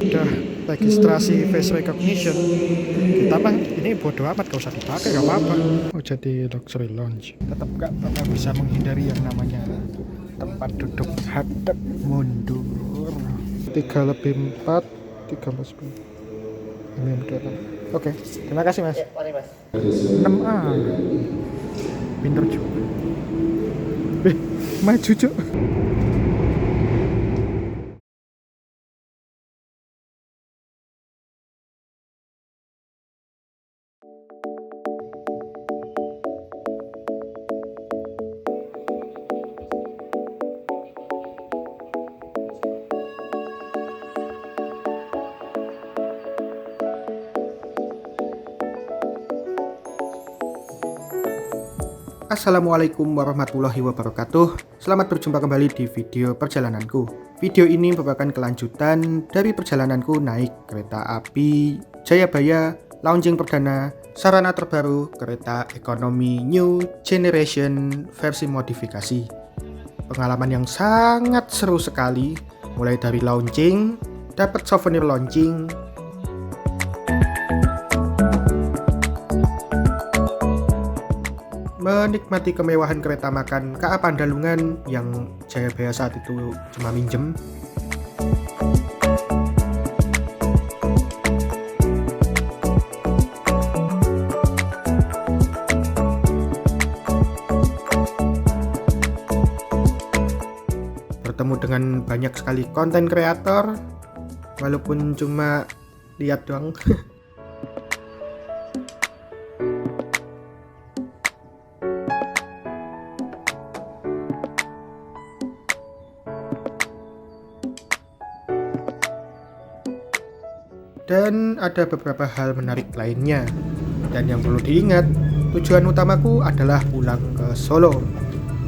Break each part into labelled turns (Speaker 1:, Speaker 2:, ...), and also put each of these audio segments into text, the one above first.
Speaker 1: Udah registrasi face recognition, kita mah ini bodo amat, gak usah dipakai, gak apa-apa. Oh, jadi luxury lounge tetap gak bakal bisa menghindari yang namanya tempat duduk hadap mundur. 3+4 3+10 ini udah. Oke, terima kasih mas.
Speaker 2: Mari mas.
Speaker 1: 6A pinter juga. Maju cuk. Assalamualaikum warahmatullahi wabarakatuh. Selamat berjumpa kembali di video perjalananku. Video ini merupakan kelanjutan dari perjalananku naik kereta api Jayabaya launching perdana sarana terbaru kereta ekonomi New Generation versi modifikasi. Pengalaman yang sangat seru sekali, mulai dari launching, dapat souvenir launching, menikmati kemewahan kereta makan KA Pandalungan yang Jayabaya saat itu cuma minjem. Bertemu dengan banyak sekali konten kreator, walaupun cuma lihat doang. Dan ada beberapa hal menarik lainnya. Dan yang perlu diingat, tujuan utamaku adalah pulang ke Solo.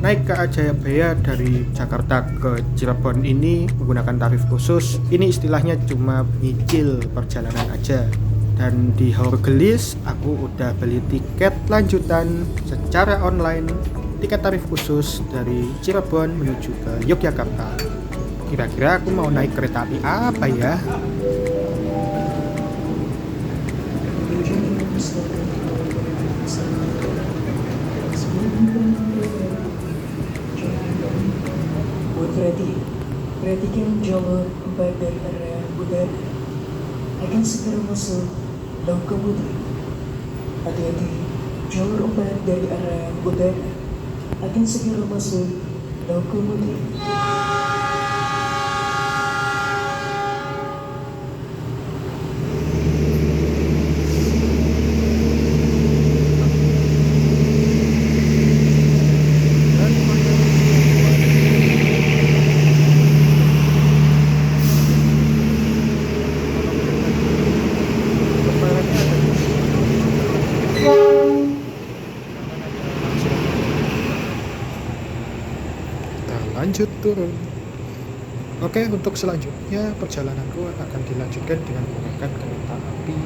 Speaker 1: Naik ke Jayabaya dari Jakarta ke Cirebon ini menggunakan tarif khusus. Ini istilahnya cuma nyicil perjalanan aja. Dan di Haurgelis aku udah beli tiket lanjutan secara online, tiket tarif khusus dari Cirebon menuju ke Yogyakarta. Kira-kira aku mau naik kereta api apa ya?
Speaker 3: Perhatikan jalur 4 dari area udara akan segera masuk lokomotif. Hati-hati, jalur 4 dari area udara akan segera masuk lokomotif.
Speaker 1: Lanjut turun. Oke, untuk selanjutnya perjalananku akan dilanjutkan dengan menggunakan kereta api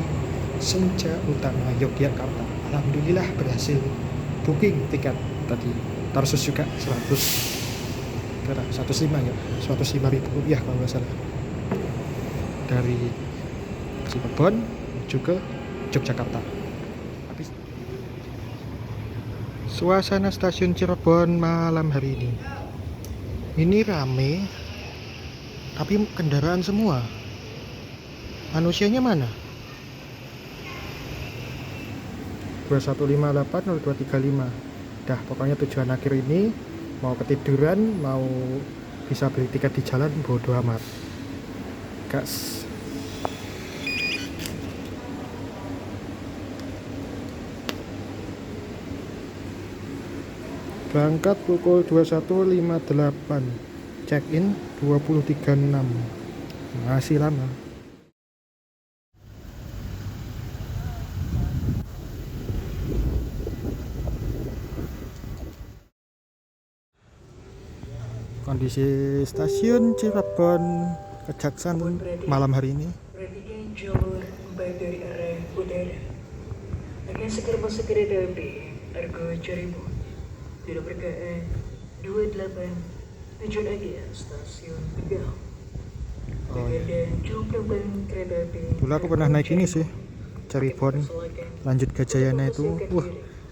Speaker 1: Senja Utama Yogyakarta. Alhamdulillah berhasil booking tiket tadi. Tarsus juga 105 ya, 105.000 rupiah kalau nggak salah. Dari Cirebon menuju ke Yogyakarta. Habis. Suasana stasiun Cirebon malam hari ini. Ini rame, tapi kendaraan semua. Manusianya mana? 21580235. Dah, pokoknya tujuan akhir ini mau ketiduran, mau bisa beli tiket di jalan, bodo amat. Gas. Berangkat pukul 21.58, check-in 20.36, masih lama. Kondisi stasiun Cirebon Kejaksan malam hari ini.
Speaker 3: Perhatikan jalur 4 dari area udara akan segera masuk kereta api Argo Cirebon. Tidak berkait 28 tujuan akhir stasiun Tegal.
Speaker 1: Oh iya.
Speaker 3: dan jumlah kereta api.
Speaker 1: Dulu aku pernah naik ini sih, Cirebon lanjut Gajayana itu. Wah,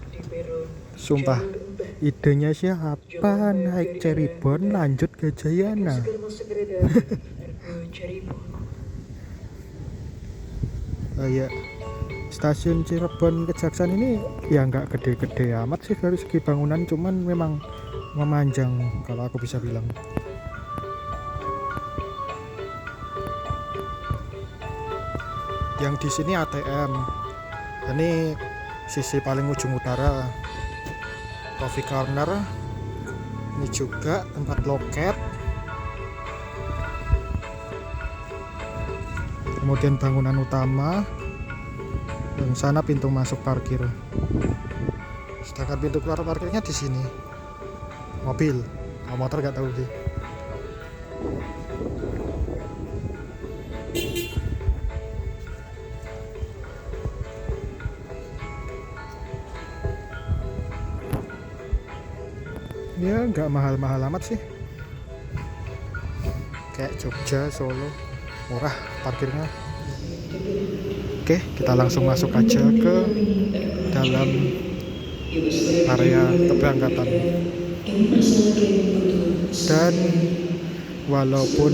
Speaker 3: Di peron
Speaker 1: sumpah idenya siapa naik Cirebon lanjut Gajayana.
Speaker 3: segera masuk kereta api Argo Cirebon.
Speaker 1: Ya, stasiun Cirebon Kejaksaan ini ya nggak gede-gede amat sih dari segi bangunan, cuman memang memanjang kalau aku bisa bilang. Yang di sini ATM, ini sisi paling ujung utara, coffee corner, ini juga tempat loket, kemudian bangunan utama, yang sana pintu masuk parkir. Sedangkan pintu keluar parkirnya di sini. Mobil, kalau motor nggak tahu sih. Ya nggak mahal-mahal amat sih, kayak Jogja, Solo, murah parkirnya. Oke, kita langsung masuk aja ke dalam area keberangkatan. Dan walaupun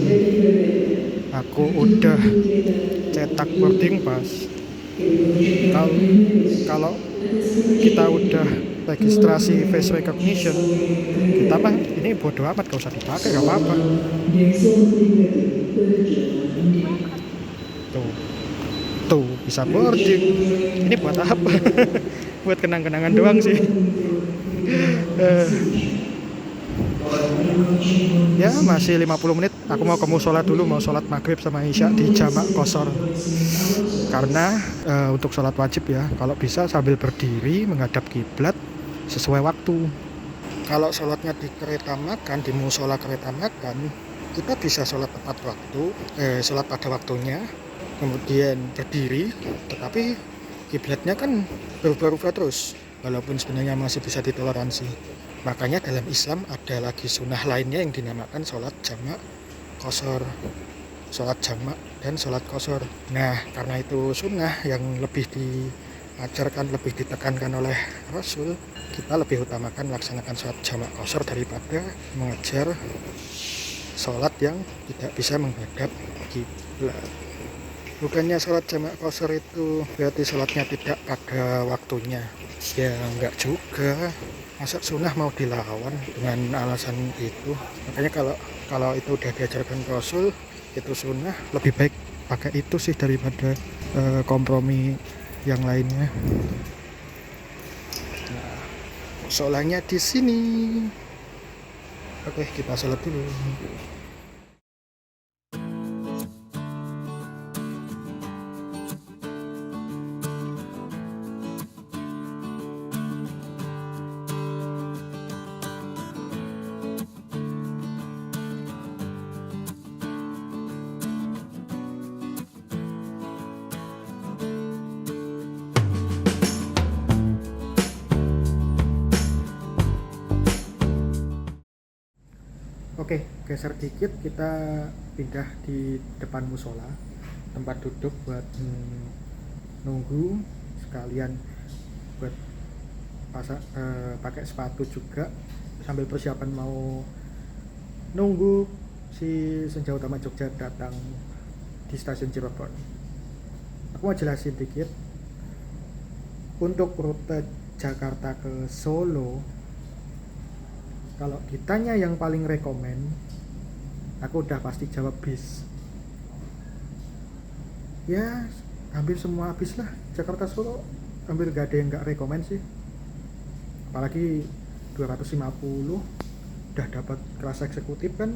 Speaker 1: aku udah cetak boarding pass, kalau kita udah registrasi face recognition, kita mah ini bodo amat, gak usah dipakai, gak apa-apa. Tuh bisa boarding. Ini buat apa? Buat kenang-kenangan doang sih. Ya masih 50 menit. Aku mau ke musola dulu, mau sholat maghrib sama isya di jamak qashar. Karena untuk sholat wajib ya, kalau bisa sambil berdiri menghadap kiblat sesuai waktu. Kalau sholatnya di kereta makan, di musola kereta makan, kita bisa sholat tepat waktu, sholat pada waktunya, kemudian berdiri, tetapi kiblatnya kan berubah-ubah terus, walaupun sebenarnya masih bisa ditoleransi. Makanya dalam Islam ada lagi sunnah lainnya yang dinamakan sholat jamak qashar, sholat jamak dan sholat qashar. Nah, karena itu sunnah yang lebih diajarkan, lebih ditekankan oleh Rasul, kita lebih utamakan melaksanakan sholat jamak qashar daripada mengejar sholat yang tidak bisa menghadap kiblat. Bukannya sholat jamak qashar itu berarti sholatnya tidak pada waktunya, ya enggak juga. Masa sunnah mau dilawan dengan alasan itu? Makanya kalau itu udah diajarkan Rasul, itu sunnah, lebih baik pakai itu sih daripada kompromi yang lainnya. Nah, sholatnya di sini. Oke, kita sholat dulu. Oke, geser dikit, kita pindah di depan musola, tempat duduk buat nunggu, sekalian buat pakai sepatu juga, sambil persiapan mau nunggu si Senja Utama Jogja datang di stasiun Cirebon. Aku mau jelasin dikit. Untuk rute Jakarta ke Solo, kalau ditanya yang paling rekomen, aku udah pasti jawab bis. Ya, hampir semua bis lah. Jakarta Solo hampir gak ada yang gak rekomen sih. Apalagi 250 udah dapat kelas eksekutif kan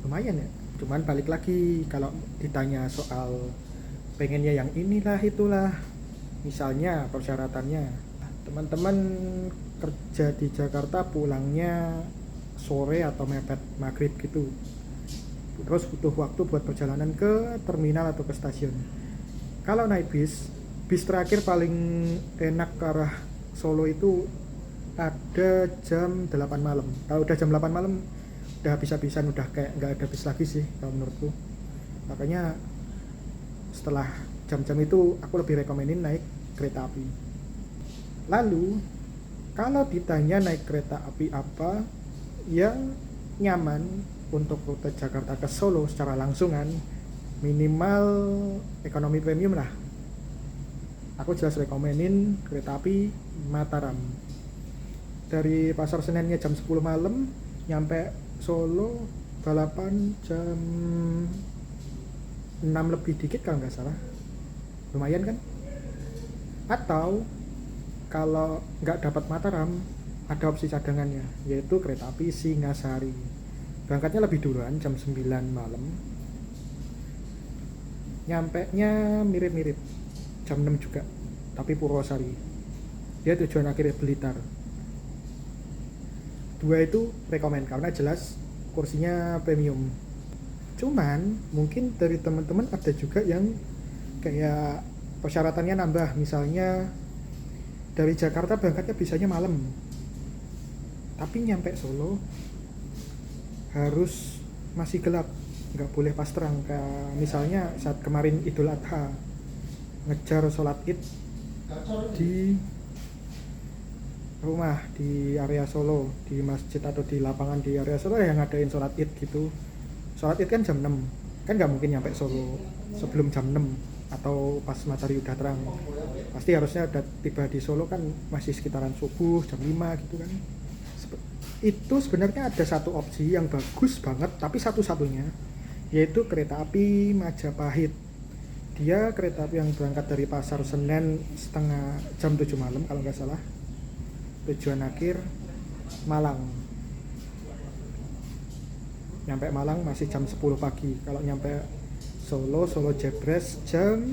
Speaker 1: lumayan ya. Cuman balik lagi, kalau ditanya soal pengennya yang inilah itulah, misalnya persyaratannya, teman-teman kerja di Jakarta pulangnya sore atau mepet maghrib gitu, terus butuh waktu buat perjalanan ke terminal atau ke stasiun. Kalau naik bis terakhir paling enak ke arah Solo itu ada jam 8 malam. Kalau udah jam 8 malam udah habis-habisan, udah kayak nggak ada bis lagi sih kalau menurutku. Makanya setelah jam-jam itu aku lebih rekomenin naik kereta api. Lalu kalau ditanya naik kereta api apa yang nyaman untuk rute Jakarta ke Solo secara langsungan, minimal ekonomi premium lah. Aku jelas rekomenin kereta api Mataram. Dari Pasar Senennya jam 10 malam, nyampe Solo balapan jam 6 lebih dikit kalau nggak salah. Lumayan kan? Atau kalau nggak dapat Mataram, ada opsi cadangannya, yaitu kereta api Singasari. Berangkatnya lebih duluan, jam 9 malam. Nyampenya mirip-mirip, jam 6 juga, tapi Purwosari. Dia tujuan akhirnya Blitar. Dua itu rekomen karena jelas kursinya premium. Cuman mungkin dari teman-teman ada juga yang kayak persyaratannya nambah, misalnya dari Jakarta berangkatnya bisanya malam, tapi nyampe Solo harus masih gelap, nggak boleh pas terang. Kayak misalnya saat kemarin Idul Adha ngejar sholat id di rumah di area Solo, di masjid atau di lapangan di area Solo yang ngadain sholat id gitu. Sholat id kan jam 6, kan nggak mungkin nyampe Solo sebelum jam 6 atau pas matahari udah terang. Pasti harusnya udah tiba di Solo kan masih sekitaran subuh jam 5 gitu kan. Itu sebenarnya ada satu opsi yang bagus banget, tapi satu-satunya, yaitu kereta api Majapahit. Dia kereta api yang berangkat dari Pasar Senen jam 7 malam kalau nggak salah. Tujuan akhir Malang. Nyampe Malang masih jam 10 pagi. Kalau nyampe Solo Jebres jam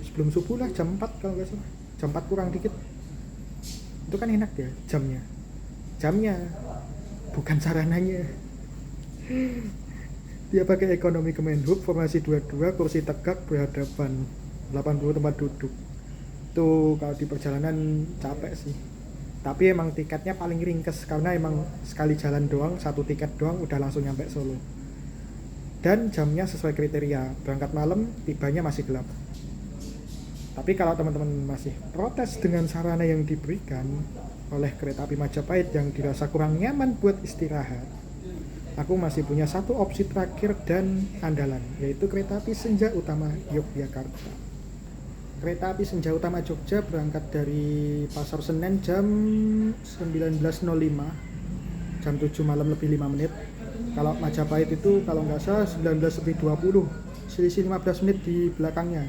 Speaker 1: sebelum subuh lah, jam 4 kalau nggak salah. Jam 4 kurang dikit. Itu kan enak ya jamnya, bukan sarananya. Dia pakai ekonomi Kemenhub, formasi 22, kursi tegak berhadapan, 80 tempat duduk. Tuh kalau di perjalanan capek sih. Tapi emang tiketnya paling ringkes karena emang sekali jalan doang, satu tiket doang udah langsung nyampe Solo. Dan jamnya sesuai kriteria, berangkat malam, tibanya masih gelap. Tapi kalau teman-teman masih protes dengan sarana yang diberikan oleh kereta api Majapahit yang dirasa kurang nyaman buat istirahat, aku masih punya satu opsi terakhir dan andalan, yaitu kereta api Senja Utama Yogyakarta. Kereta api Senja Utama Jogja berangkat dari Pasar Senen jam 19.05, jam 7 malam lebih 5 menit. Kalau Majapahit itu kalau nggak salah 19.20, selisih 15 menit di belakangnya.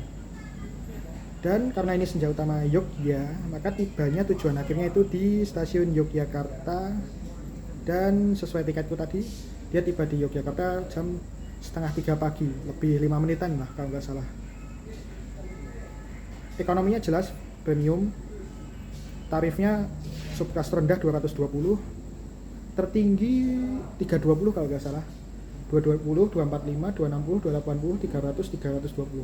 Speaker 1: Dan karena ini Senja Utama Yogya, maka tibanya tujuan akhirnya itu di stasiun Yogyakarta. Dan sesuai tiketku tadi, dia tiba di Yogyakarta jam 2:30 pagi, lebih 5 menitan lah kalau nggak salah. Ekonominya jelas premium, tarifnya subclass terendah 220, tertinggi 320 kalau nggak salah, 220, 245, 260, 280, 300, 320.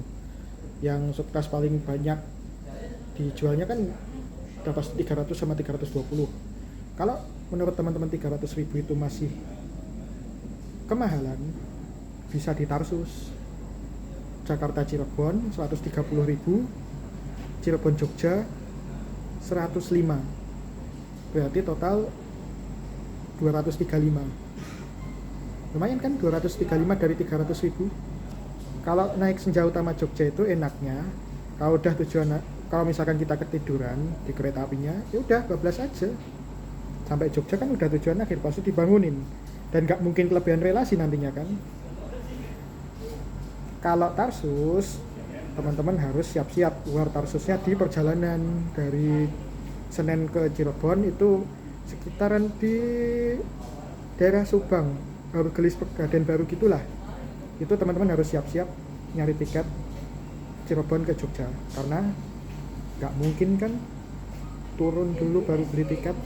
Speaker 1: Yang subclass paling banyak dijualnya kan dapat 300 sama 320. Kalau menurut teman-teman 300.000 itu masih kemahalan, bisa di Tarsus. Jakarta Cirebon 130.000, Cirebon Jogja 105, berarti total 235. Lumayan kan 235 dari 300.000. Kalau naik Senja Utama Jogja itu enaknya kalau udah kalau misalkan kita ketiduran di kereta apinya, ya udah bablas aja sampai Jogja kan udah tujuan akhir, pasti dibangunin dan nggak mungkin kelebihan relasi nantinya kan. Kalau Tarsus, teman-teman harus siap-siap luar Tarsusnya di perjalanan dari Senen ke Cirebon itu sekitaran di daerah Subang, Baru Gelis, Pegadaian Baru gitulah. Itu teman-teman harus siap-siap nyari tiket Cirebon ke Jogja, karena nggak mungkin kan turun dulu baru beli tiket.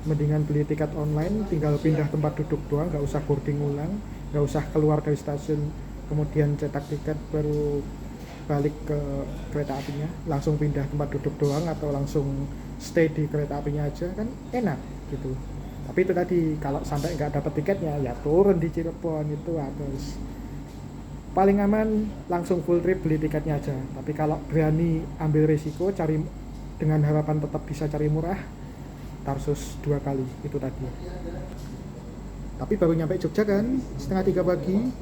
Speaker 1: Mendingan beli tiket online, tinggal pindah tempat duduk doang, nggak usah boarding ulang, nggak usah keluar dari stasiun kemudian cetak tiket baru balik ke kereta apinya, langsung pindah tempat duduk doang atau langsung stay di kereta apinya aja kan enak gitu. Tapi itu tadi, kalau sampai nggak dapat tiketnya ya turun di Cirebon itu harus. Paling aman langsung full trip beli tiketnya aja. Tapi kalau berani ambil risiko cari dengan harapan tetap bisa cari murah, Tarsus 2 kali itu tadi. Tapi baru nyampe Jogja kan, 2:30 pagi.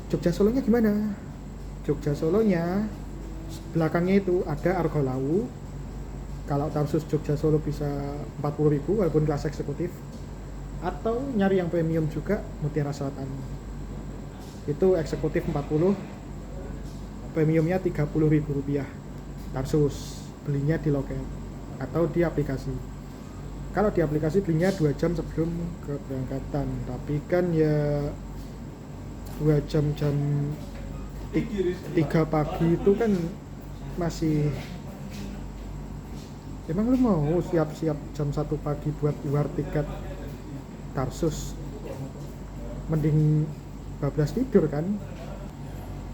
Speaker 1: Jogja Solonya gimana? Jogja Solonya belakangnya itu ada Argolawu. Kalau Tarsus Jogja Solo bisa 40.000 walaupun kelas eksekutif. Atau nyari yang premium juga Mutiara Selatan. Itu eksekutif 40, premiumnya Rp30.000. Tarsus belinya di loket atau di aplikasi. Kalau di aplikasi belinya 2 jam sebelum keberangkatan, tapi kan ya 2 jam 3 pagi itu kan masih. Emang lu mau siap-siap jam 1 pagi buat luar tiket Tarsus? Mending bablas tidur kan.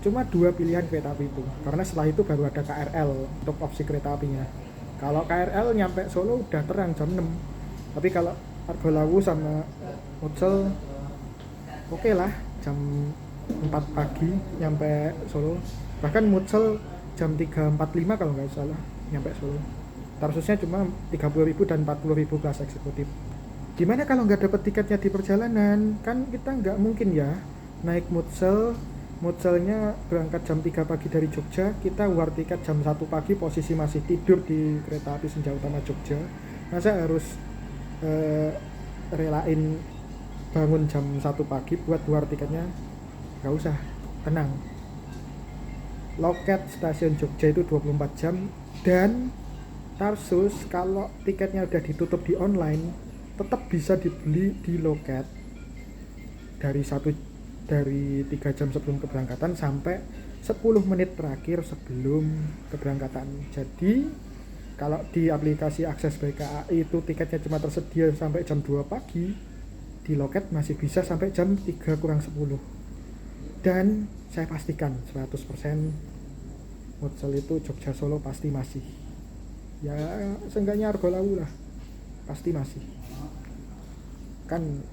Speaker 1: Cuma 2 pilihan kereta api itu, karena setelah itu baru ada KRL untuk opsi kereta apinya. Kalau KRL nyampe Solo udah terang jam 6. Tapi kalau Argolawu sama Mutzel oke lah, jam 4 pagi nyampe Solo. Bahkan Mutzel jam 3.45 kalau nggak salah nyampe Solo. Tarsusnya cuma 30.000 dan 40.000 kelas eksekutif. Gimana kalau nggak dapat tiketnya di perjalanan? Kan kita nggak mungkin ya naik Mutzelnya berangkat jam 3 pagi dari Jogja, kita war tiket jam 1 pagi, posisi masih tidur di kereta api Senja Utama Jogja. Masa harus relain bangun jam 1 pagi buat war tiketnya? Gak usah, tenang. Loket stasiun Jogja itu 24 jam, dan Tarsus kalau tiketnya udah ditutup di online tetap bisa dibeli di loket dari 3 jam sebelum keberangkatan sampai 10 menit terakhir sebelum keberangkatan. Jadi kalau di aplikasi Akses BKAI itu tiketnya cuma tersedia sampai jam 2 pagi, di loket masih bisa sampai jam 3 kurang 10. Dan saya pastikan 100% Mutzel itu Jogja Solo pasti masih. Ya seenggaknya Argolawu lah pasti masih. Kan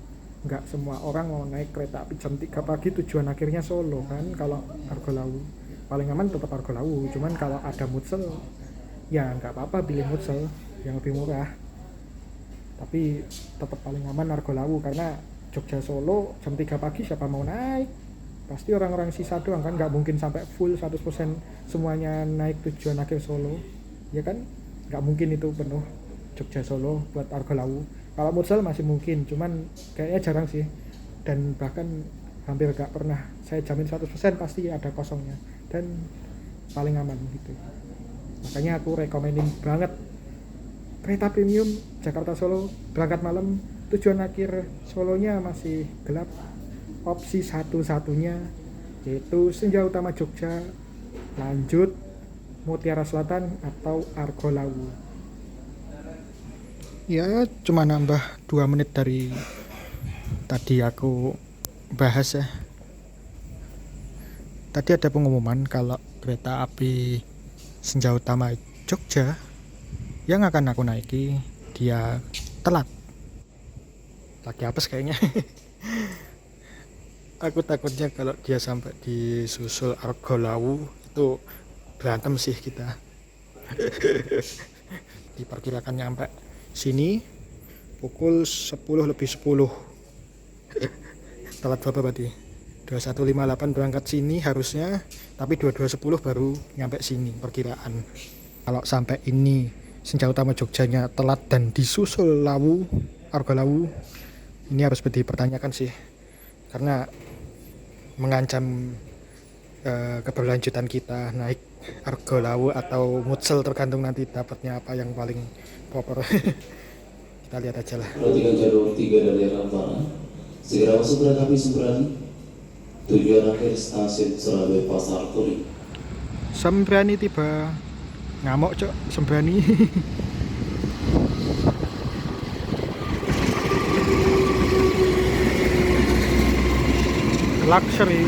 Speaker 1: nggak semua orang mau naik kereta api jam 3 pagi tujuan akhirnya Solo kan. Kalau Argolawu paling aman tetap Argolawu, cuman kalau ada Mutzel ya nggak apa-apa pilih Mutzel yang lebih murah, tapi tetap paling aman Argolawu karena Jogja Solo jam 3 pagi siapa mau naik, pasti orang-orang sisa doang kan, nggak mungkin sampai full 100% semuanya naik tujuan akhir Solo ya kan, nggak mungkin itu penuh Jogja Solo buat Argolawu. Kalau Mutzel masih mungkin, cuman kayaknya jarang sih, dan bahkan hampir gak pernah. Saya jamin 100% pasti ada kosongnya, dan paling aman gitu. Makanya aku rekomenin banget kereta premium Jakarta Solo, berangkat malam, tujuan akhir Solonya masih gelap. Opsi satu-satunya yaitu Senja Utama Jogja, lanjut Mutiara Selatan atau Argolawu. Ya cuma nambah 2 menit dari tadi aku bahas ya. Tadi ada pengumuman kalau kereta api Senja Utama Jogja yang akan aku naiki dia telat. Lagi apes kayaknya. Aku takutnya kalau dia sampai disusul Argolawu itu berantem sih kita. Diperkirakan nyampe sini pukul 10 lebih 10. Telat berapa berarti? 21.58 berangkat sini harusnya, tapi 22.10 baru nyampe sini perkiraan. Kalau sampai ini Senja Utama Jogjanya telat dan disusul Argolawu, ini harus dipertanyakan sih, karena mengancam keberlanjutan kita naik Argolawu atau Mutzel, tergantung nanti dapatnya apa yang paling proper. Kita lihat aja lah.
Speaker 2: Perhatikan jalur 3 dari arah Ampara. Segera masuk kereta api Sembrani. Tujuan akhir stasiun Surabaya Pasar Turi.
Speaker 1: Sembrani tiba. Ngamuk cok, Sembrani. Luxury.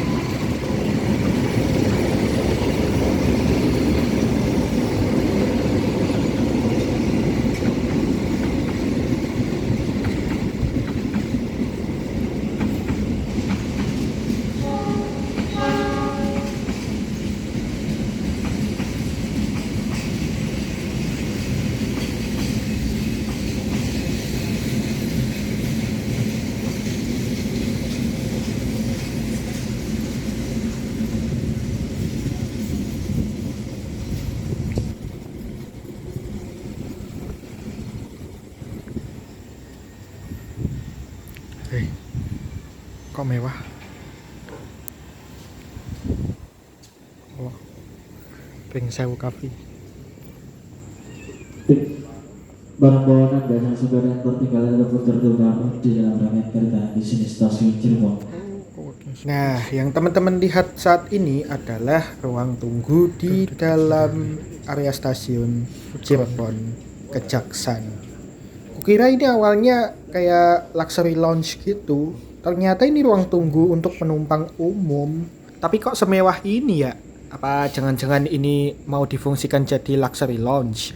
Speaker 1: Kok mewah? Oh, Pring Sewu Cafe.
Speaker 4: Barang bawaan Anda yang sudah dan tertinggal ataupun tertunda di dalam rangkaian kereta di sini stasiun Cirebon.
Speaker 1: Nah, yang teman-teman lihat saat ini adalah ruang tunggu di dalam area stasiun Cirebon Kejaksan. Kukira ini awalnya kayak luxury lounge gitu. Ternyata ini ruang tunggu untuk penumpang umum. Tapi kok semewah ini ya? Apa jangan-jangan ini mau difungsikan jadi luxury lounge?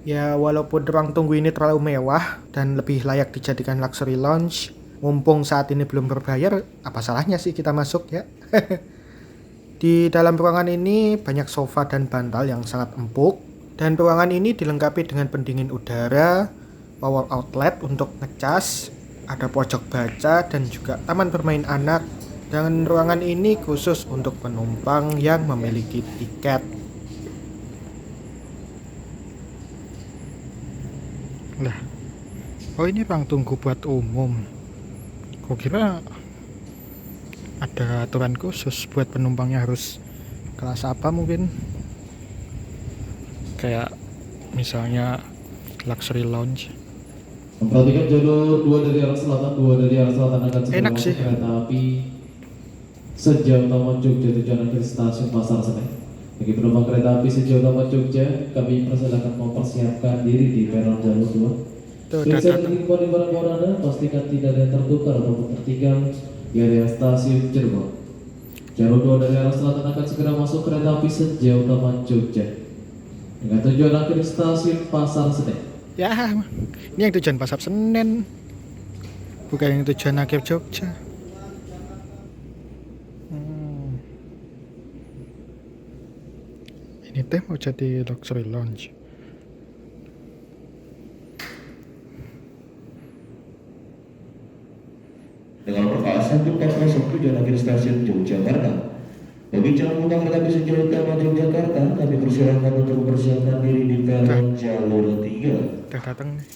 Speaker 1: Ya, walaupun ruang tunggu ini terlalu mewah dan lebih layak dijadikan luxury lounge, mumpung saat ini belum berbayar, apa salahnya sih kita masuk ya? Di dalam ruangan ini banyak sofa dan bantal yang sangat empuk, dan ruangan ini dilengkapi dengan pendingin udara, power outlet untuk ngecas, ada pojok baca dan juga taman bermain anak. Dan ruangan ini khusus untuk penumpang yang memiliki tiket. Lah, oh ini ruang tunggu buat umum. Kukira ada aturan khusus buat penumpangnya harus kelas apa mungkin. Kayak misalnya luxury lounge.
Speaker 2: Memperhatikan jalur 2 dari arah selatan, 2 dari arah selatan akan segera
Speaker 1: Enak
Speaker 2: masuk
Speaker 1: sih.
Speaker 2: kereta api sejauh Taman Jogja tujuan akhir stasiun Pasar Senen. Bagi penumpang kereta api sejauh Taman Jogja, kami persilakan mempersiapkan diri di peron jalur 2.
Speaker 1: Tuh,
Speaker 2: Periksa penting kembali barang bawaan Anda, pastikan tidak ada yang tertukar ataupun tertinggal di area stasiun Cirebon. Jalur 2 dari arah selatan akan segera masuk kereta api sejauh Taman Jogja dengan tujuan akhir stasiun Pasar Senen.
Speaker 1: Ya, ini yang tujuan Pasar Senen, bukan yang tujuan akhir Jogja. Ini teh mau jadi luxury lounge.
Speaker 5: Dengan perkasa 1407 tujuan akhir stasiun Yogyakarta. Bagi calon penumpang kereta api sejauh Taman Yogyakarta, kami persilakan untuk mempersiapkan diri di peron jalur 3.
Speaker 1: Udah datang nih.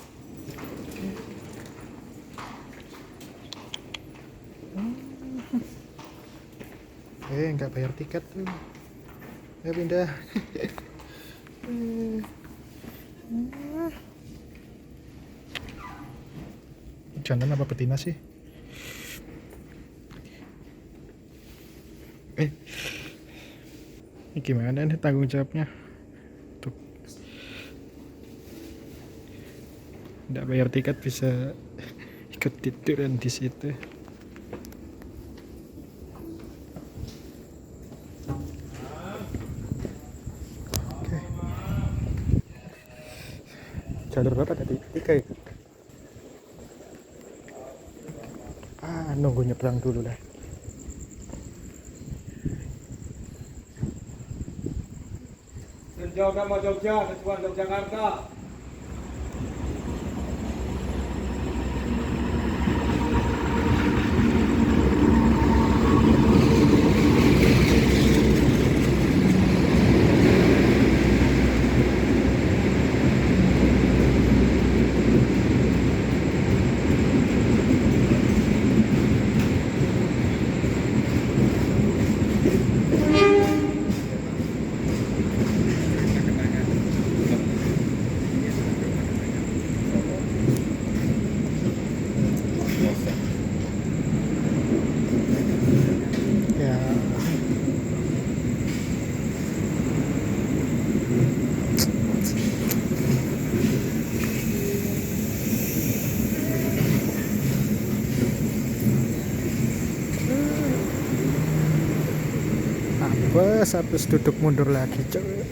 Speaker 1: Nggak bayar tiket tuh. Ayo pindah. Jantan apa betina sih? Ini gimana nih tanggung jawabnya? Tuh. Nggak bayar tiket bisa ikut tiduran di situ. Oke. Jalur berapa tadi? 3 ya? Nunggu nyebrang dulu lah.
Speaker 6: Sejauh Taman Jogja, tujuan Yogyakarta.
Speaker 1: Ya. Apa habis duduk mundur lagi, coy.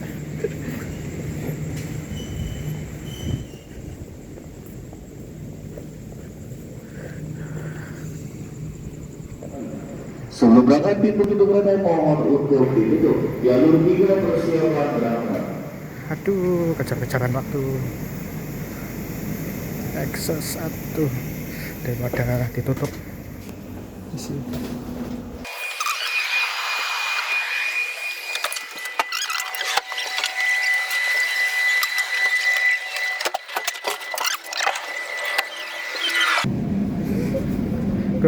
Speaker 5: Sebelum berangkat pintu-pintu kereta mohon untuk ditutup. Jalur 3 persiapan berangkat.
Speaker 1: Aduh, kejar-kejaran waktu. Exhaust satu daripada ditutup. Isi.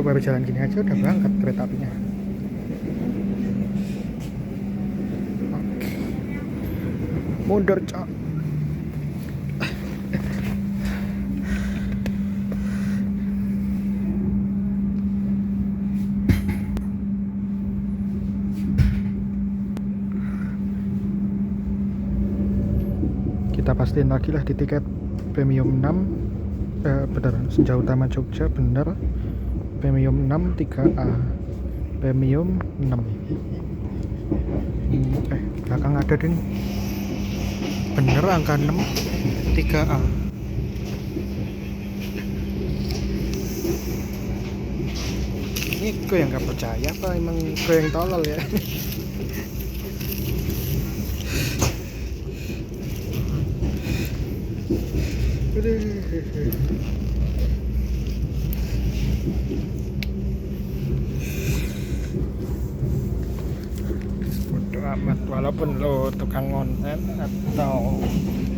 Speaker 1: baru jalan gini aja udah berangkat kereta apinya. Oke. Mundur, Cok. Kita pastiin lagi lah di tiket premium 6 bener, Senja Utama Jogja bener, premium 6 3A, premium 6. Belakang ada ding, bener angka 6 3A. Ini gue yang gak percaya apa emang gue yang tolol ya? Bodo amat, walaupun lo tukang konten atau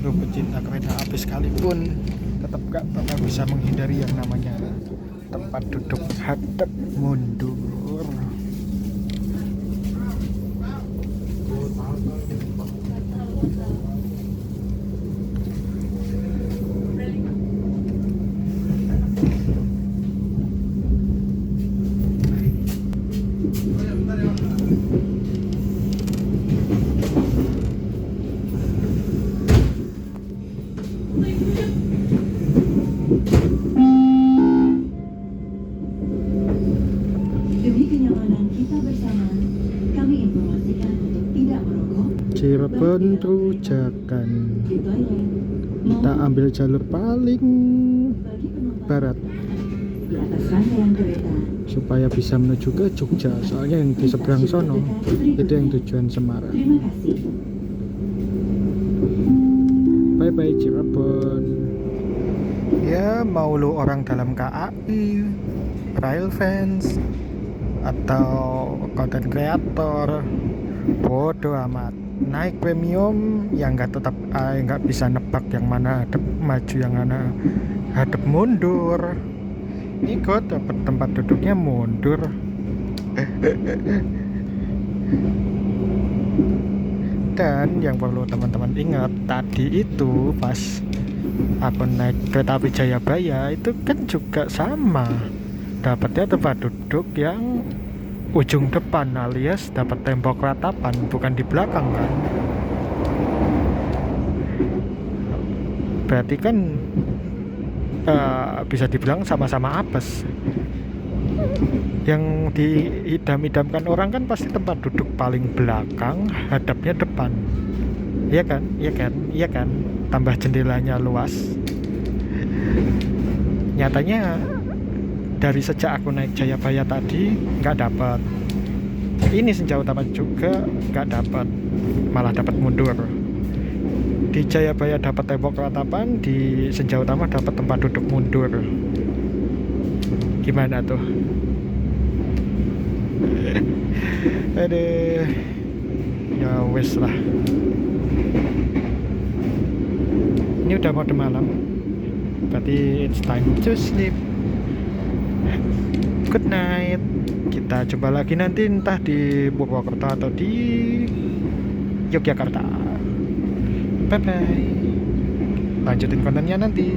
Speaker 1: lo pecinta kereta api sekalipun, tetap gak bakal bisa menghindari yang namanya tempat duduk hadap mundur.
Speaker 7: Demi kenyamanan kita bersama, kami informasikan untuk tidak merokok.
Speaker 1: Cirebon Trujakan,
Speaker 7: Di toilet,
Speaker 1: kita ambil jalur paling
Speaker 7: bagi penumpang
Speaker 1: barat
Speaker 7: di atas rangkaian kereta.
Speaker 1: supaya bisa menuju ke Jogja, soalnya yang di seberang sono itu yang tujuan Semarang.
Speaker 7: Terima kasih.
Speaker 1: Bye bye Cirebon. Ya mau lu orang dalam KAI, rail fans, atau content creator, bodoh amat. Naik premium yang nggak bisa nebak yang mana hadap maju, yang mana hadap mundur. Ini kok dapat tempat duduknya mundur. Dan yang perlu teman-teman ingat, tadi itu pas aku naik kereta api Jayabaya itu kan juga sama, dapatnya tempat duduk yang ujung depan, alias dapat tembok ratapan, bukan di belakang kan. Berarti kan bisa dibilang sama-sama apes. Yang diidam-idamkan orang kan pasti tempat duduk paling belakang, hadapnya depan. Iya kan? Iya kan? Iya kan? Tambah jendelanya luas. Nyatanya dari sejak aku naik Jayabaya tadi nggak dapat. Ini Senja Utama juga nggak dapat, malah dapat mundur. Di Jayabaya dapat tembok ratapan, di Senja Utama dapat tempat duduk mundur. Gimana tuh? Aduh, ya wes lah. Ini udah mode malam, berarti it's time to sleep. Good night. Kita coba lagi nanti entah di Purwokerto atau di Yogyakarta. Bye bye. Lanjutin kontennya nanti.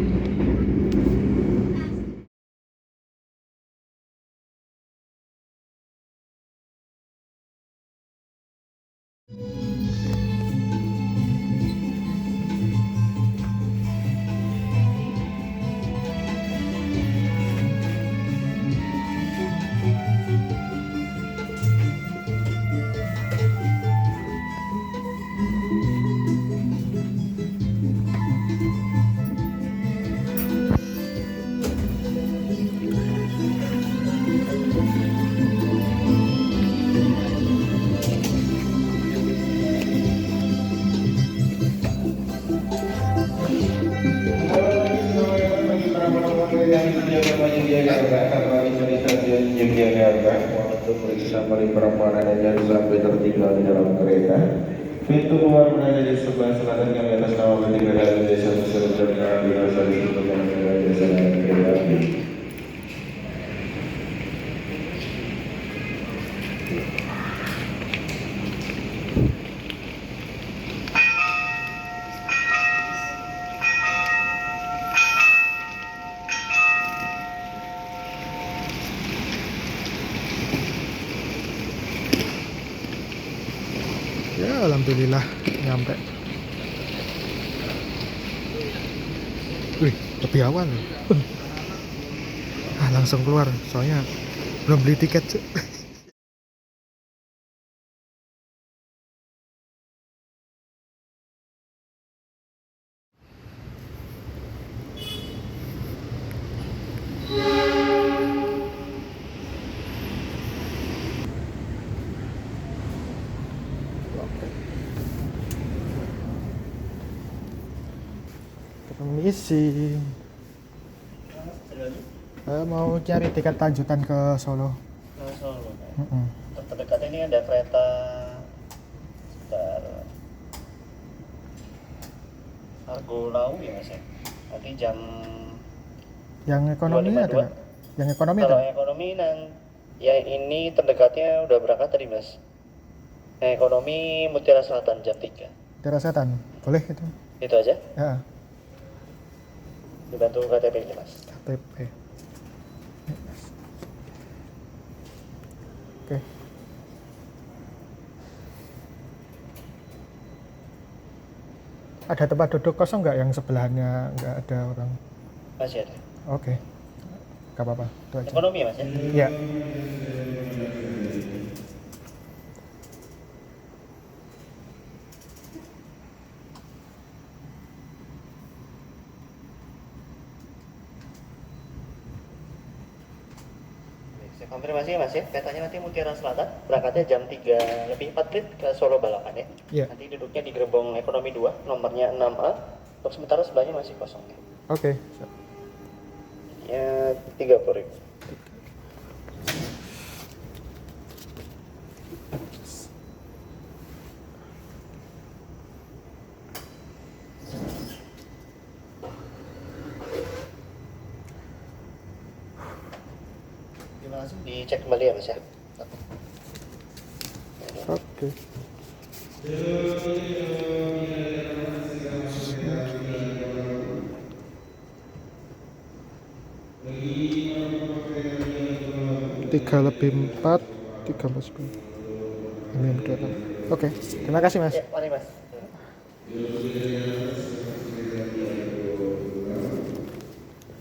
Speaker 5: Sampai tertinggal di dalam kereta. Pintu keluar berada di sebelah selatan, kami atas nama PT Kereta Api Desa Mesir dan dirasa di situ dengan kereta desa dan kereta api.
Speaker 1: Ya alhamdulillah nyampe. Wih, lebih awal. Langsung keluar soalnya belum beli tiket. Permisi. Mau cari tiket lanjutan ke Solo.
Speaker 8: Ke Solo.
Speaker 1: Mm-mm.
Speaker 8: Terdekat ini ada kereta sebentar. Argo Lau ya Mas ya. Nanti jam
Speaker 1: Yang ekonomi
Speaker 8: 252.
Speaker 1: ada nggak? Yang ekonomi
Speaker 8: Kalau
Speaker 1: ada?
Speaker 8: yang ekonomi yang ini terdekatnya udah berangkat tadi Mas. Yang ekonomi Mutiara Selatan jam 3.
Speaker 1: Daerah Setan. Boleh itu?
Speaker 8: Itu aja.
Speaker 1: Ya,
Speaker 8: Dibantu KTP nya Mas.
Speaker 1: KTP. Oke. Ada tempat duduk kosong nggak yang sebelahnya nggak ada orang?
Speaker 8: Masih ada.
Speaker 1: Oke. Gak apa-apa. Itu aja.
Speaker 8: Ekonomi ya Mas ya.
Speaker 1: Iya.
Speaker 8: Saya konfirmasi ya Mas ya, keretanya nanti Mutiara Selatan, berangkatnya jam 3 lebih 4 menit ke Solo Balapan ya.
Speaker 1: Iya.
Speaker 8: Nanti duduknya di gerbong ekonomi 2, nomornya 6A. Untuk sementara sebelahnya masih kosong ya.
Speaker 1: Oke.
Speaker 8: Ya 30.000. Terima kasih. Dicek kembali ya Mas ya.
Speaker 1: Oke. Tiga lebih 4, 3 plus 10. Ini yang berdua. Oke, terima kasih Mas.
Speaker 8: Ya, mari Mas.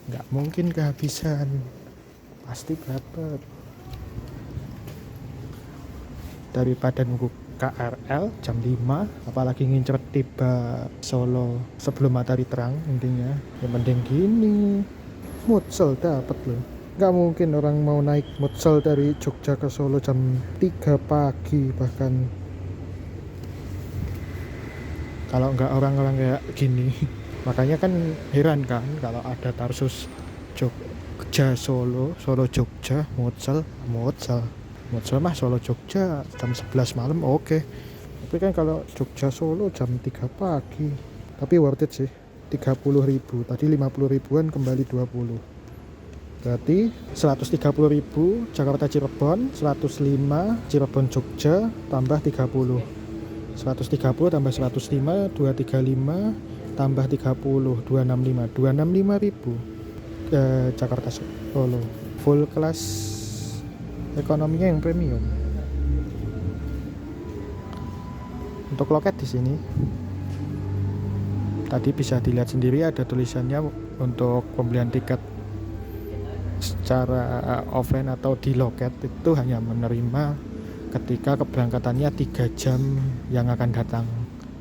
Speaker 1: Nggak mungkin kehabisan, pasti dapat. Daripada nunggu KRL jam 5, apalagi ngincer tiba Solo sebelum matahari terang, intinya yang mending gini. Mutsel dapat loh. Nggak mungkin orang mau naik Mutsel dari Jogja ke Solo jam 3 pagi bahkan. Kalau nggak orang-orang kayak gini. Makanya kan heran kan kalau ada Tarsus Jogja Solo, Solo Jogja, Mutsel mah Solo Jogja jam 11 malam oke. Tapi kan kalau Jogja Solo jam 3 pagi. Tapi worth it sih. 30.000, tadi 50.000-an kembali 20. Berarti 130.000 Jakarta Cirebon, 105 Cirebon Jogja tambah 30. 130 tambah 105, 235 tambah 30, 265. 265.000 Jakarta Solo. Full kelas ekonominya yang premium. Untuk loket di sini tadi bisa dilihat sendiri ada tulisannya untuk pembelian tiket secara offline atau di loket itu hanya menerima ketika keberangkatannya 3 jam yang akan datang,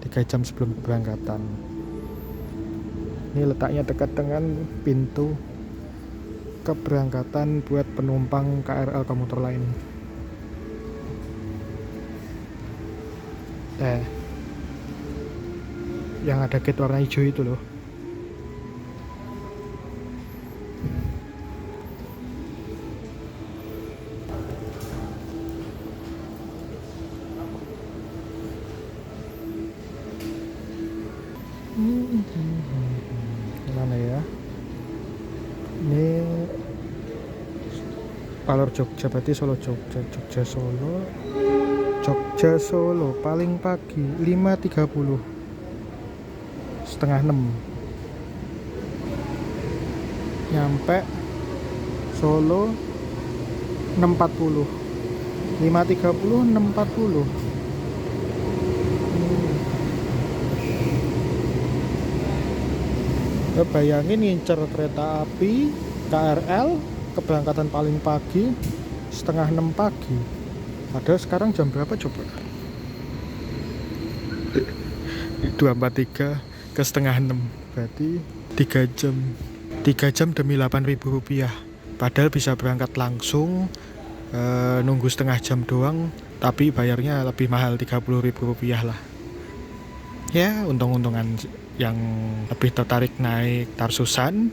Speaker 1: 3 jam sebelum keberangkatan. Ini letaknya dekat dengan pintu keberangkatan buat penumpang KRL komuter lain. Yang ada gate warna hijau itu loh. Mana ya? Ini Alor Jogja, berarti Solo Jogja, Jogja Solo, Jogja Solo paling pagi 5.30, setengah 6 nyampe Solo 6.40, 5.30 6.40. Bayangin ngincer kereta api KRL keberangkatan paling pagi setengah 6 pagi. Padahal sekarang jam berapa coba? 2.43 ke setengah 6, berarti 3 jam. 3 jam demi 8.000 rupiah. Padahal bisa berangkat langsung, nunggu setengah jam doang, tapi bayarnya lebih mahal, 30.000 rupiah lah. Ya, untung-untungan yang lebih tertarik naik Tarsusan,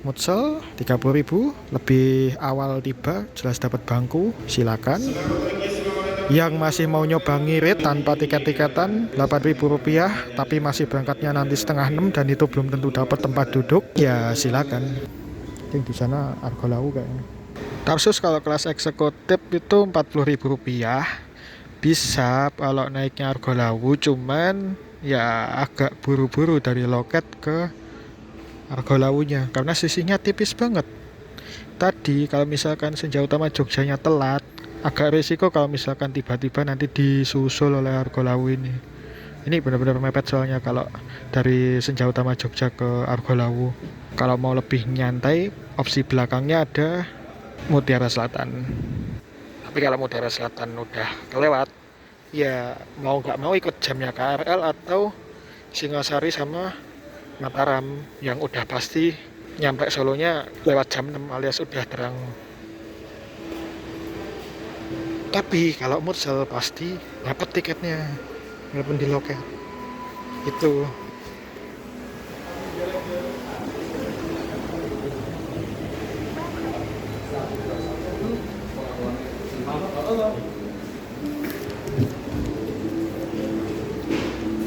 Speaker 1: Mutsel 30.000, lebih awal tiba, jelas dapat bangku, silakan. Yang masih mau nyoba ngirit tanpa tiket-tiketan 8.000 rupiah, tapi masih berangkatnya nanti setengah 6 dan itu belum tentu dapat tempat duduk, ya silakan. Di sana Argolawu kayaknya. Tarsus kalau kelas eksekutif itu 40.000 rupiah, bisa kalau naiknya Argolawu, cuman ya agak buru-buru dari loket ke Argolawunya karena sisinya tipis banget. Tadi kalau misalkan Senja Utama Jogjanya telat, agak risiko kalau misalkan tiba-tiba nanti disusul oleh Argolawu ini. Ini benar-benar mepet soalnya kalau dari Senja Utama Jogja ke Argolawu. Kalau mau lebih nyantai, opsi belakangnya ada Mutiara Selatan. Tapi kalau Mutiara Selatan udah kelewat, ya mau nggak mau ikut jamnya KRL atau Singasari sama Mataram yang udah pasti nyampe Solonya lewat jam 6 alias udah terang. Tapi kalau Mutsel pasti dapat tiketnya walaupun di loket. Itu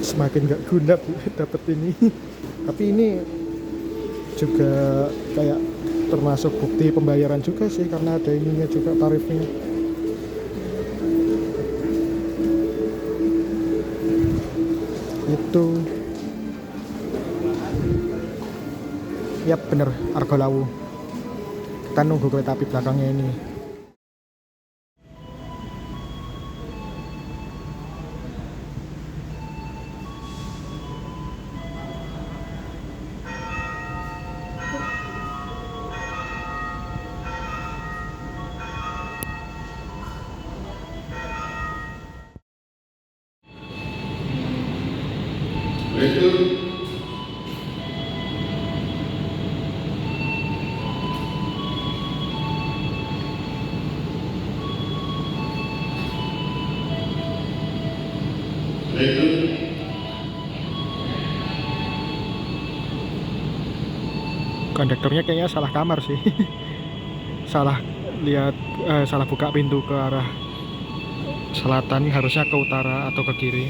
Speaker 1: semakin gak guna dapat ini. Tapi ini juga kayak termasuk bukti pembayaran juga sih, karena ada ininya juga tarifnya. Itu yap, bener Argolawu. Kita nunggu kereta api belakangnya ini. Kondektornya kayaknya salah kamar sih. Salah lihat, salah buka pintu ke arah selatan, harusnya ke utara atau ke kiri.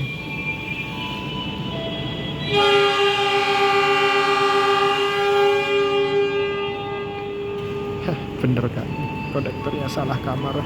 Speaker 1: Hah, bener kan, kondektornya salah kamar.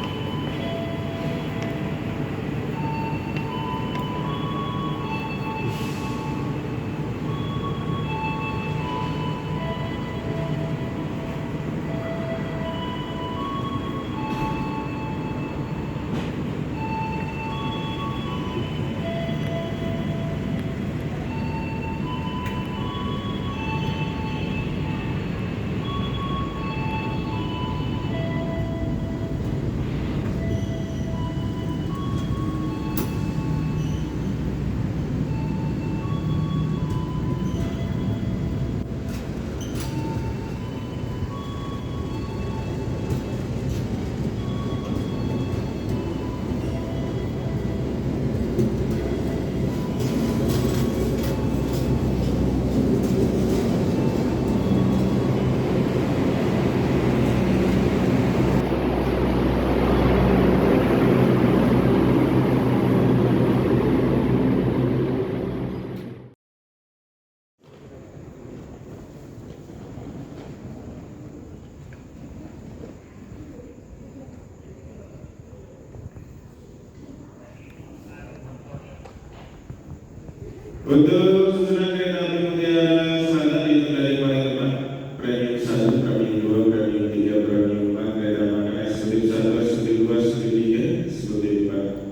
Speaker 9: Untuk susunan kereta api Mutiara Selatan itu dari paling depan premium 1, premium 2, premium 3, premium 4, kereta makan eksekutif 1, eksekutif 2, eksekutif 3, eksekutif 4.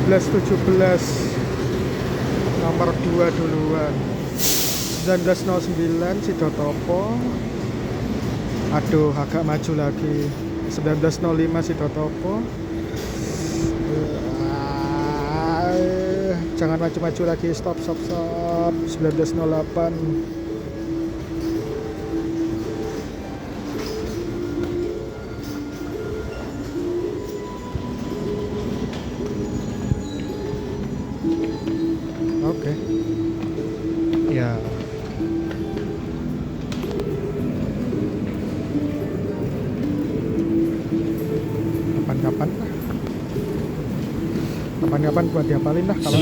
Speaker 1: belas 17 nomor 2 duluan. 1909 Sidotopo. Aduh, agak maju lagi. 1905 Sidotopo. Jangan maju-maju lagi, stop. 1908. Oke. Ya. Kapan-kapan buat diapalin lah kalau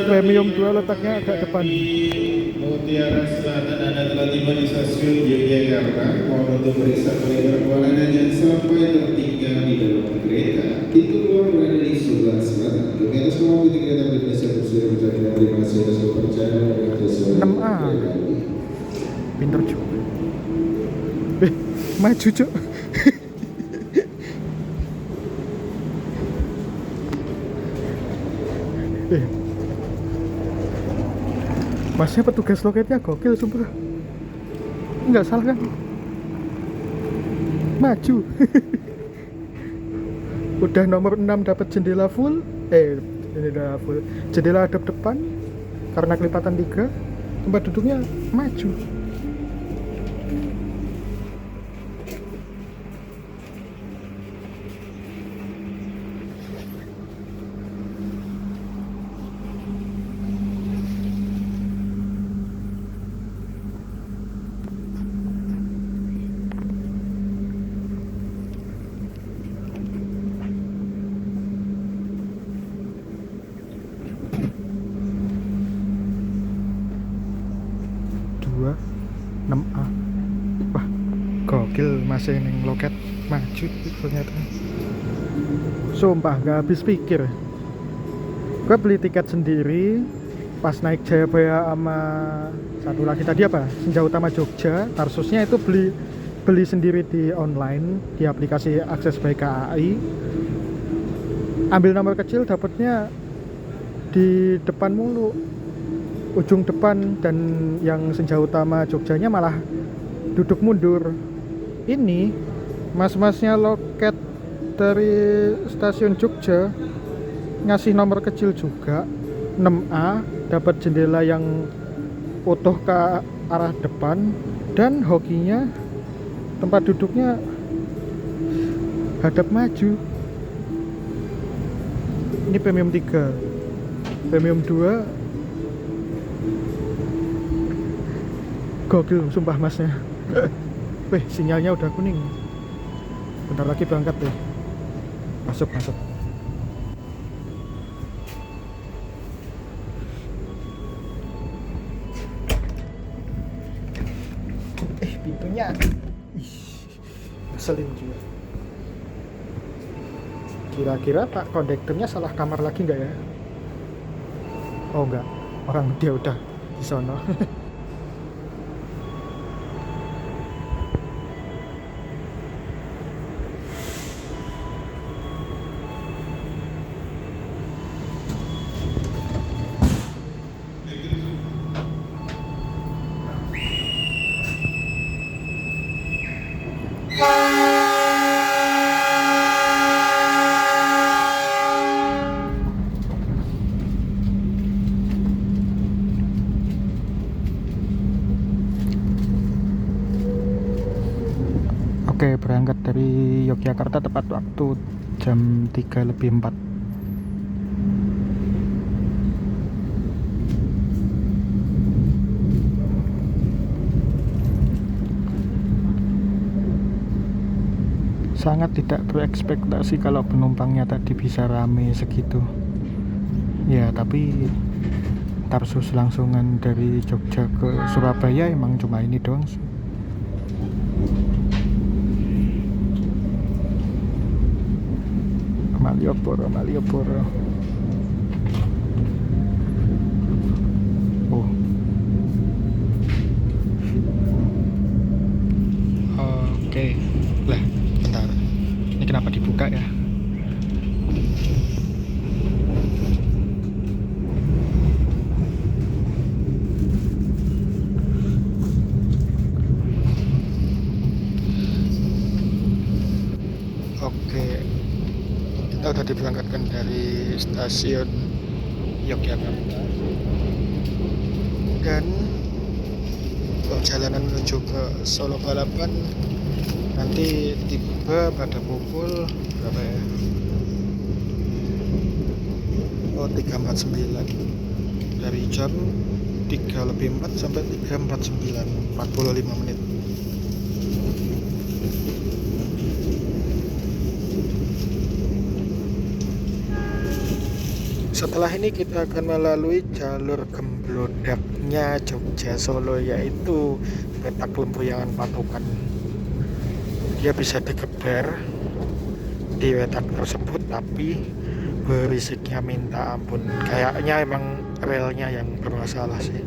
Speaker 1: premium 2 letaknya agak depan.
Speaker 9: Mutiara Selatan, Anda telah tiba di stasiun Yogyakarta. Mohon untuk periksa perjalanan dan sampai tertinggal di dalam kereta. Pintu keluar berada di sebelah selatan. Kami atas nama PT Kereta Api Indonesia bersedia mengucapkan terima kasih atas kepercayaan dan kesesuaian.
Speaker 1: 6A. Pinter cuk. Maju cuk. Masnya petugas loketnya gokil sumpah. Enggak salah kan? Maju. Udah nomor 6 dapat jendela full. Jendela hadap depan karena kelipatan 3. Tempat duduknya maju. Wah, gokil masih neng loket maju ternyata. Sumpah gak habis pikir. Gue beli tiket sendiri pas naik Jayabaya sama satu lagi tadi apa? Senja Utama Jogja. Tarsusnya itu beli sendiri di online di aplikasi Akses by KAI. Ambil nomor kecil dapatnya di depan mulu. Ujung depan, dan yang Senja Utama Jogjanya malah duduk mundur. Ini mas-masnya loket dari stasiun Jogja ngasih nomor kecil juga 6A, dapat jendela yang utuh ke arah depan, dan hokinya tempat duduknya hadap maju. Ini premium 3, premium 2 gokil sumpah masnya. Weh, sinyalnya udah kuning. Bentar lagi berangkat deh. Masuk. Pintunya. Ngeselin juga. Kira-kira Pak kondekturnya salah kamar lagi nggak ya? Oh enggak, orang dia udah di sono. Oke, berangkat dari Yogyakarta tepat waktu jam 3:04. Sangat tidak berekspektasi kalau penumpangnya tadi bisa rame segitu. Ya, tapi Tarsus langsungan dari Jogja ke Surabaya emang cuma ini doang sih. Malioboro. Oh. Oke. Lah, bentar. Ini kenapa dibuka ya? Oke. Kita udah diberangkatkan dari stasiun Yogyakarta dan perjalanan menuju ke Solo Balapan nanti tiba pada pukul berapa ya? 3.49 dari jam 3:04 sampai 3:49, 45 menit. Setelah ini kita akan melalui jalur gemblodaknya Jogja Solo, yaitu petak Lempuyangan Patukan. Dia bisa dikeber di petak tersebut, tapi berisiknya minta ampun. Kayaknya emang relnya yang bermasalah sih.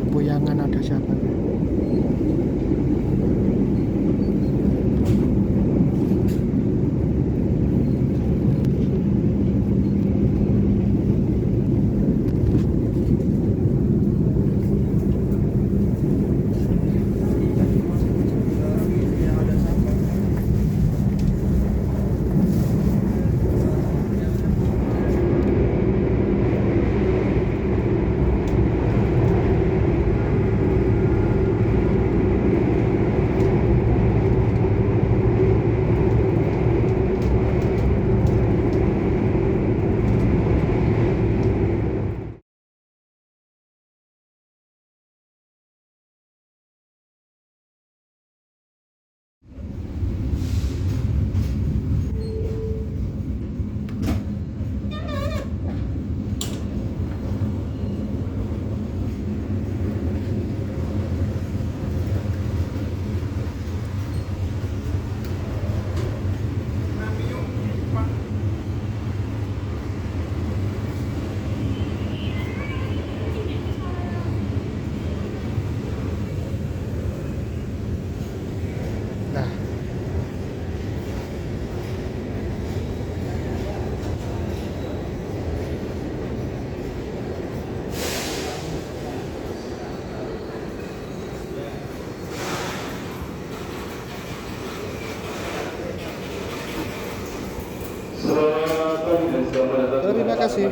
Speaker 1: Lempuyangan ada siapa? Terima kasih.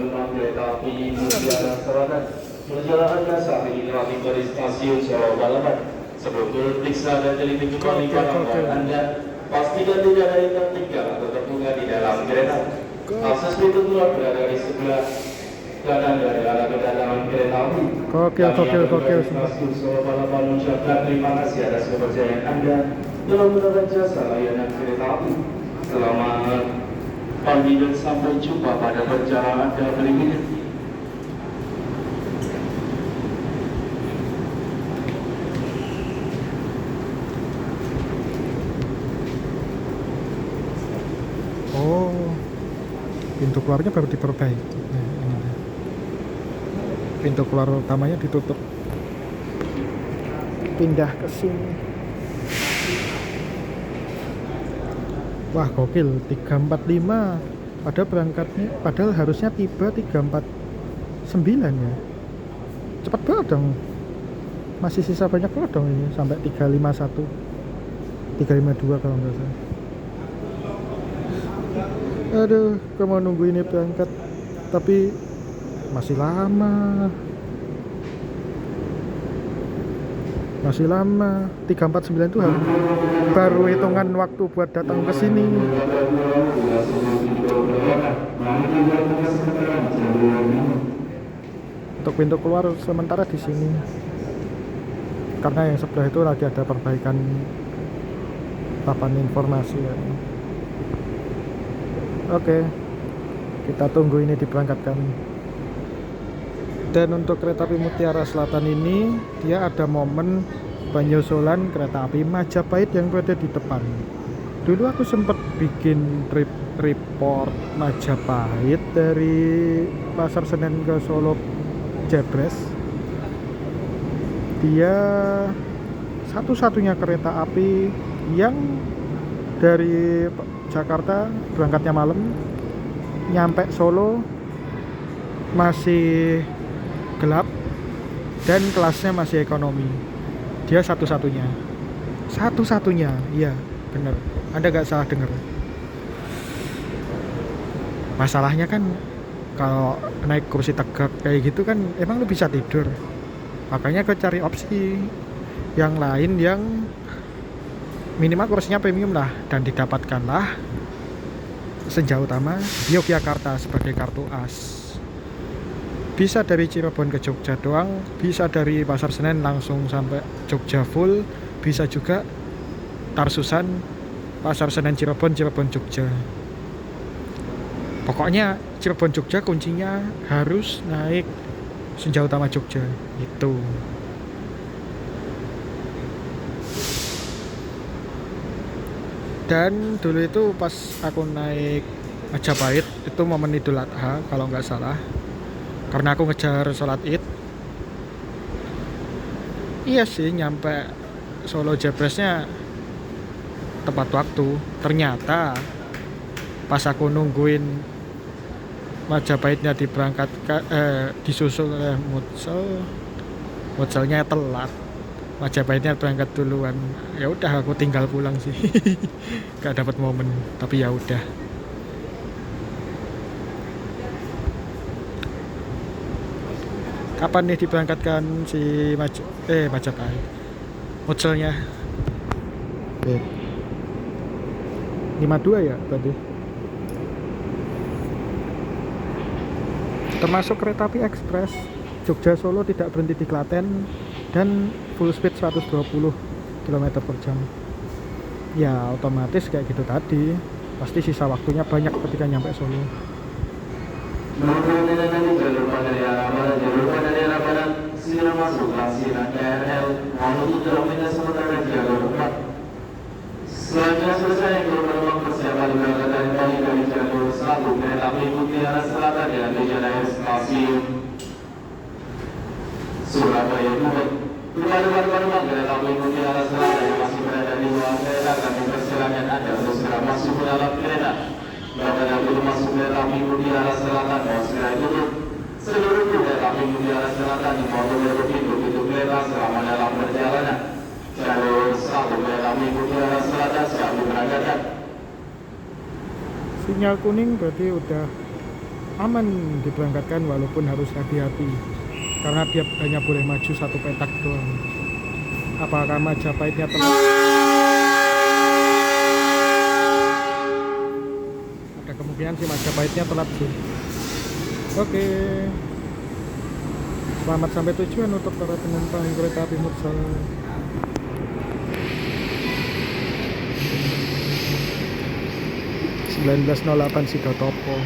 Speaker 10: Perjalanannya saat ini nanti dari stasiun Solo Balapan. Sebelum turun periksa dan teliti kembali barang Anda, pastikan tidak ada yang tertinggal atau terbuka di dalam kereta. Akses pintu keluar berada di sebelah kanan dari arah kedatangan kereta api.
Speaker 1: Gokil.
Speaker 10: Stasiun Solo Balapan mengucapkan terima kasih atas kepercayaan Anda dalam menggunakan jasa layanan kereta api. Selamat pagi dan sampai jumpa pada perjalanan Anda berikutnya.
Speaker 1: Oh, pintu keluarnya baru diperbaiki. Nah, ini dia. Pintu keluar utamanya ditutup. Pindah ke sini. Wah, gokil. 3:45. Padahal harusnya tiba 3:40 9 ya. Cepat banget dong. Masih sisa banyak banget dong ini sampai 351. 352 kalau nggak salah. Aduh, aku mau nunggu ini berangkat tapi masih lama. 349 tuh baru hitungan waktu buat datang ke sini. Untuk pintu keluar sementara di sini. Karena yang sebelah itu lagi ada perbaikan papan informasi ya. Oke, kita tunggu ini diberangkatkan. Dan untuk kereta api Mutiara Selatan ini dia ada momen penyusulan kereta api Majapahit yang berada di depan. Dulu aku sempat bikin report Majapahit dari Pasar Senen ke Solo Jebres. Dia satu-satunya kereta api yang dari Jakarta berangkatnya malam, nyampe Solo masih gelap dan kelasnya masih ekonomi. Dia satu-satunya, iya bener, Anda gak salah dengar. Masalahnya kan kalau naik kursi tegak kayak gitu kan emang lu bisa tidur. Makanya gue cari opsi yang lain yang minimal kursinya premium lah, dan didapatkanlah Senja Utama Yogyakarta sebagai kartu as. Bisa dari Cirebon ke Jogja doang, bisa dari Pasar Senen langsung sampai Jogja full, bisa juga Tarsusan, Pasar Senen Cirebon, Cirebon Jogja. Pokoknya Cirebon Jogja kuncinya harus naik Senja Utama Jogja itu. Dan dulu itu pas aku naik Majapahit itu momen Idul Adha kalau nggak salah, karena aku ngejar sholat id. Iya sih, nyampe Solo Jebresnya tepat waktu. Ternyata pas aku nungguin Majapahitnya disusul oleh Mutselnya telat, Majapahitnya berangkat duluan. Ya udah, aku tinggal pulang sih. Gak dapat momen, tapi ya udah. Kapan nih diberangkatkan si Majapahit? Mutselnya 52 ya tadi. Termasuk kereta api ekspres Jogja Solo tidak berhenti di Klaten dan full speed 120 km per jam. Ya otomatis kayak gitu tadi, pasti sisa waktunya banyak ketika nyampe Solo.
Speaker 10: Selanjutnya selesai gelombang persiapan keberangkatan dari jalur 1 kereta api Mutiara Selatan dengan tujuan akhir stasiun Surabaya Gubeng. Kepada para penumpang kereta api Mutiara Selatan yang masih berada di luar kereta, kami persilakan Anda untuk segera masuk ke dalam kereta. Bapak yang belum masuk kereta api Mutiara Selatan mohon segera ditutup. Seluruh kereta api Mutiara Selatan mohon menutup pintu kereta selama dalam perjalanan. Jalur 1 kereta api Mutiara Selatan siap diberangkatkan.
Speaker 1: Sinyal kuning berarti udah aman diberangkatkan, walaupun harus hati-hati karena dia hanya boleh maju satu petak doang. Apakah Majapahitnya telat? Ada kemungkinan si Majapahitnya telat sih. Oke. Selamat sampai tujuan untuk para penumpang kereta api Mutsal. 1908 Sidotopo.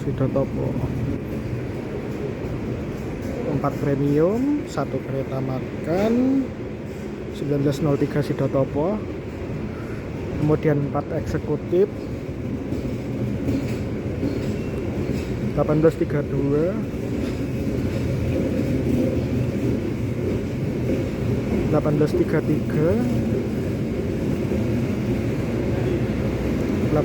Speaker 1: Sidotopo. 4 premium, 1 kereta makan. 1903 Sidotopo. Kemudian 4 eksekutif, 18.32, 18.33, 18.39,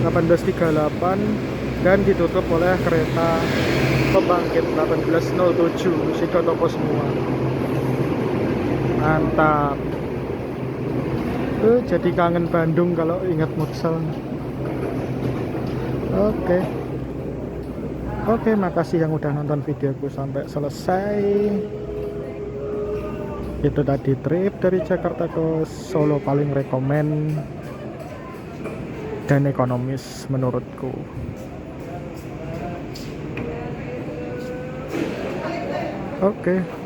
Speaker 1: 18.38, dan ditutup oleh kereta pembangkit 18.07. Siko toko semua. Mantap. Jadi kangen Bandung kalau ingat Mutsel. Oke, makasih yang udah nonton videoku sampai selesai. Itu tadi trip dari Jakarta ke Solo paling rekomen dan ekonomis menurutku.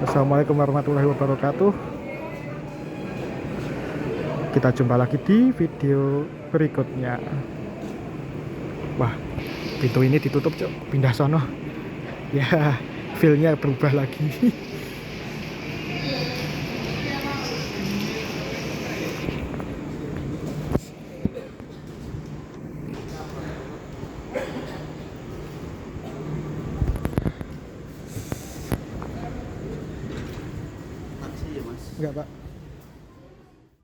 Speaker 1: Wassalamualaikum warahmatullahi wabarakatuh. Kita jumpa lagi di video berikutnya. Wah, pintu ini ditutup, Cok. Pindah sono. Ya, feel-nya berubah lagi. Enggak, Pak.